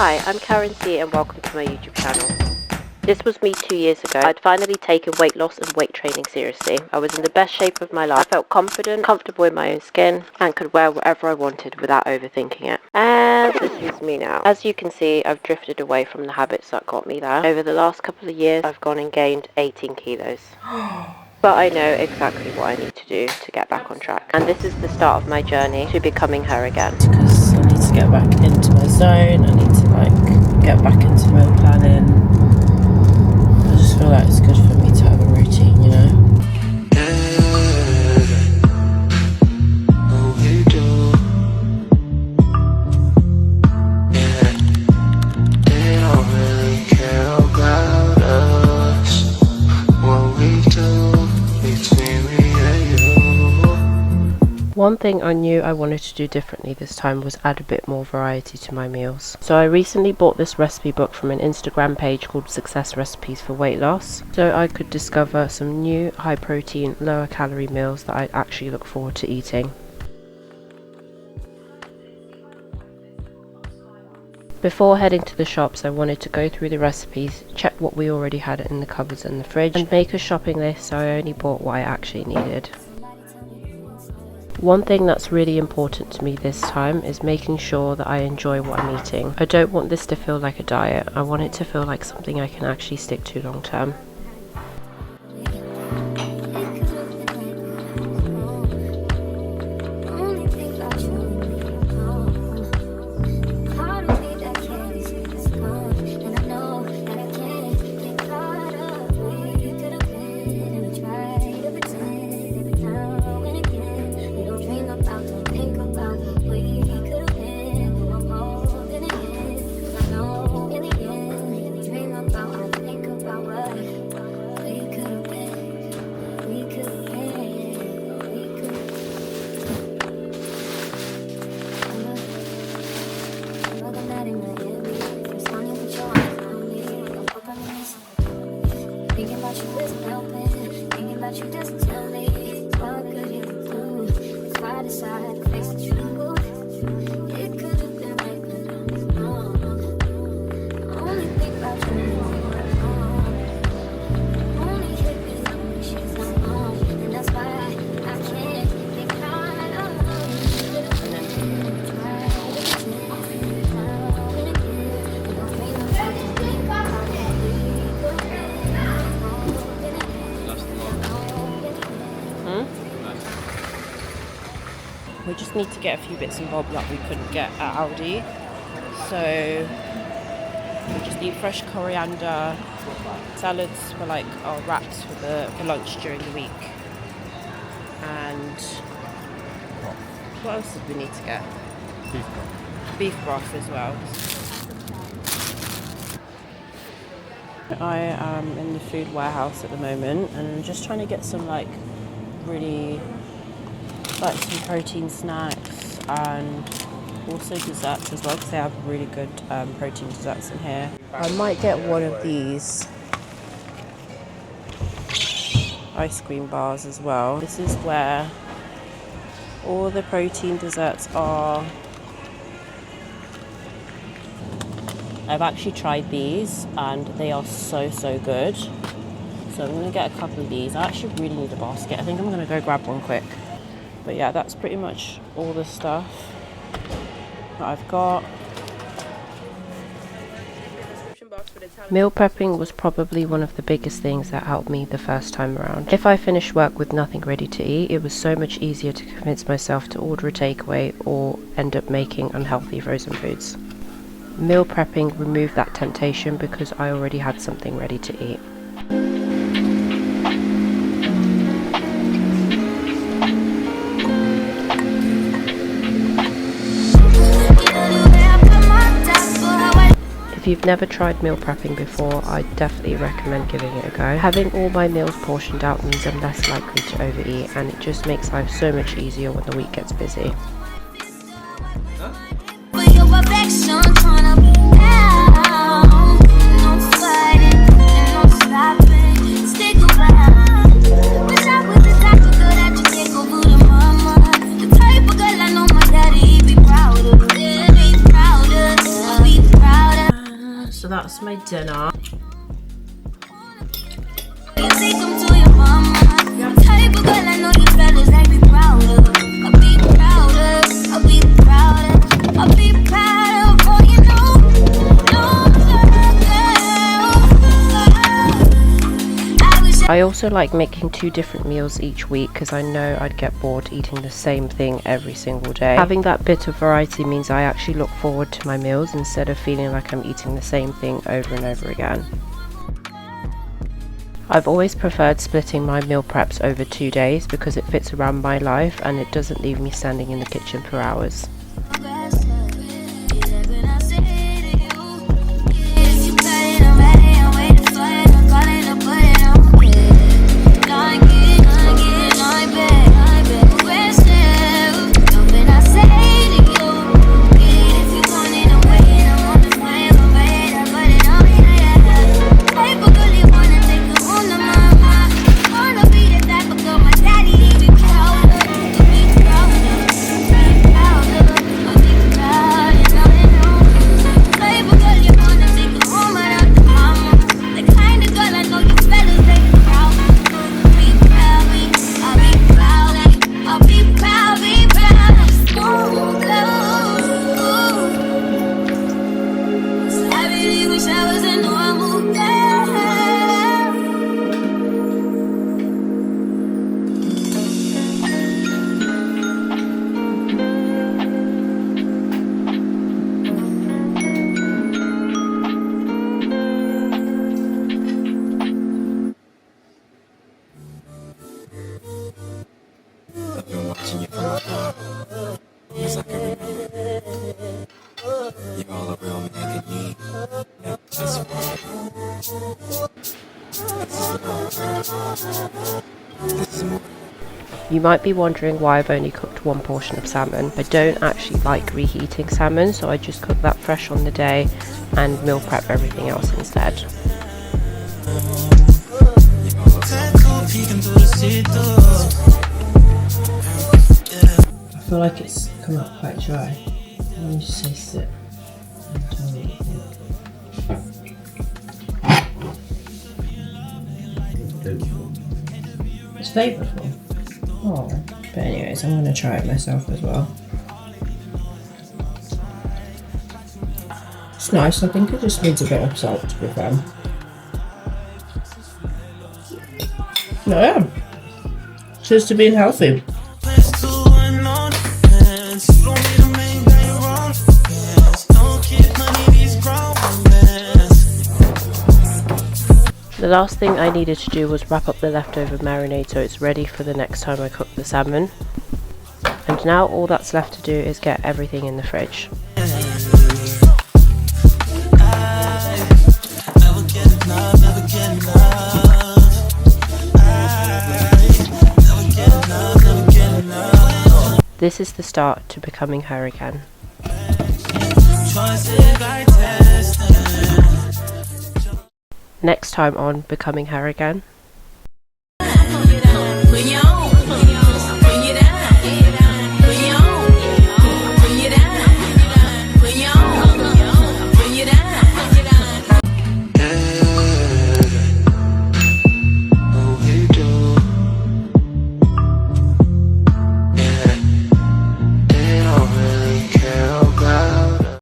Hi, I'm Karen C and welcome to my YouTube channel. This was me 2 years ago. I'd finally taken weight loss and weight training seriously. I was in the best shape of my life. I felt confident, comfortable in my own skin, and could wear whatever I wanted without overthinking it. And this is me now. As you can see, I've drifted away from the habits that got me there. Over the last couple of years, I've gone and gained 18 kilos. But I know exactly what I need to do to get back on track. And this is the start of my journey to becoming her again. Because I need to get back into my zone. I need to get back into meal planning. I just feel like it's good for me to have a routine, you know? One thing I knew I wanted to do differently this time was add a bit more variety to my meals. So I recently bought this recipe book from an Instagram page called Success Recipes for Weight Loss, so I could discover some new high protein, lower calorie meals that I actually look forward to eating. Before heading to the shops, I wanted to go through the recipes, check what we already had in the cupboards and the fridge, and make a shopping list so I only bought what I actually needed. One thing that's really important to me this time is making sure that I enjoy what I'm eating. I don't want this to feel like a diet. I want it to feel like something I can actually stick to long term. We just need to get a few bits and bobs that we couldn't get at Aldi. So we just need fresh coriander, salads for like our wraps for lunch during the week. And what else did we need to get? Beef broth. Beef broth as well. I am in the food warehouse at the moment and I'm just trying to get some some protein snacks and also desserts as well, because they have really good protein desserts in here. I might get one of these ice cream bars as well. This is where all the protein desserts are. I've actually tried these and they are so good. So I'm going to get a couple of these. I actually really need a basket. I think I'm going to go grab one quick. But yeah, that's pretty much all the stuff that I've got. Meal prepping was probably one of the biggest things that helped me the first time around. If I finished work with nothing ready to eat, it was so much easier to convince myself to order a takeaway or end up making unhealthy frozen foods. Meal prepping removed that temptation because I already had something ready to eat. If you've never tried meal prepping before, I definitely recommend giving it a go. Having all my meals portioned out means I'm less likely to overeat, and it just makes life so much easier when the week gets busy. Proud of So that's my dinner. I also like making 2 different meals each week because I know I'd get bored eating the same thing every single day. Having that bit of variety means I actually look forward to my meals instead of feeling like I'm eating the same thing over and over again. I've always preferred splitting my meal preps over 2 days because it fits around my life and it doesn't leave me standing in the kitchen for hours. You might be wondering why I've only cooked 1 portion of salmon. I don't actually like reheating salmon, so I just cook that fresh on the day and meal prep everything else instead. I feel like it's come out quite dry. Let me just taste it and tell me what you think. It's flavourful. Oh, but anyways, I'm going to try it myself as well. It's nice, I think it just needs a bit of salt to be fair. No, yeah. Cheers to being healthy. The last thing I needed to do was wrap up the leftover marinade so it's ready for the next time I cook the salmon. And now all that's left to do is get everything in the fridge. This is the start to becoming her again. Next time on Becoming Her Again.